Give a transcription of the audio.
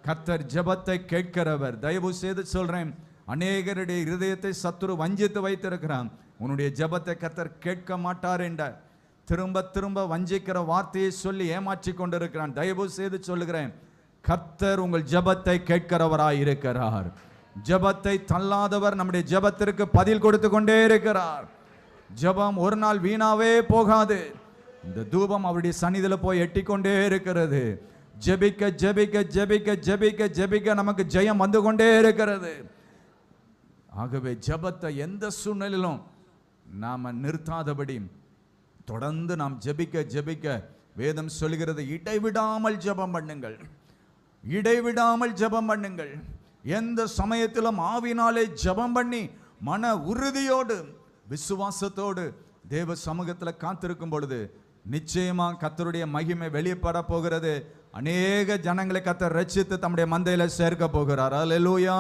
கர்த்தர் ஜெபத்தை கேட்கிறவர். தயவு செய்து சொல்றேன், அநேகருடைய இருதயத்தை சத்துரு வஞ்சித்து வைத்திருக்கிறான். உன்னுடைய ஜெபத்தை கர்த்தர் கேட்க மாட்டார் என்ற திரும்ப திரும்ப வஞ்சிக்கிற வார்த்தையை சொல்லி ஏமாற்றி கொண்டிருக்கிறான். தயவு செய்து சொல்லுகிறேன், கர்த்தர் உங்கள் ஜெபத்தை கேட்கிறவராய் இருக்கிறார். ஜெபத்தை தள்ளாதவர் நம்முடைய ஜெபத்திற்கு பதில் கொடுத்து கொண்டே இருக்கிறார். ஜெபம் ஒரு நாள் வீணாவே போகாது. இந்த தூபம் அவருடைய சந்நிதியில் போய் எட்டிக்கொண்டே இருக்கிறது. ஜெபிக்க ஜெபிக்க ஜெபிக்க ஜெபிக்க ஜெபிக்க நமக்கு ஜெயம் வந்து கொண்டே இருக்கிறது. ஆகவே ஜெபத்தை எந்த சூழ்நிலையிலும் நாம் நிறுத்தாதபடி தொடர்ந்து நாம் ஜெபிக்க ஜெபிக்க வேதம் சொல்கிறது, இடைவிடாமல் ஜெபம் பண்ணுங்கள், இடைவிடாமல் ஜெபம் பண்ணுங்கள். எந்த சமயத்திலும் ஆவினாலே ஜெபம் பண்ணி மன உறுதியோடு விசுவாசத்தோடு தேவ சமூகத்தில் காத்திருக்கும் பொழுது நிச்சயமா கர்த்தருடைய மகிமை வெளிப்பட போகிறது. அநேக ஜனங்களை கர்த்தர் ரட்சித்து தம்முடைய மந்தையில சேர்க்க போகிறார். அல்லேலூயா.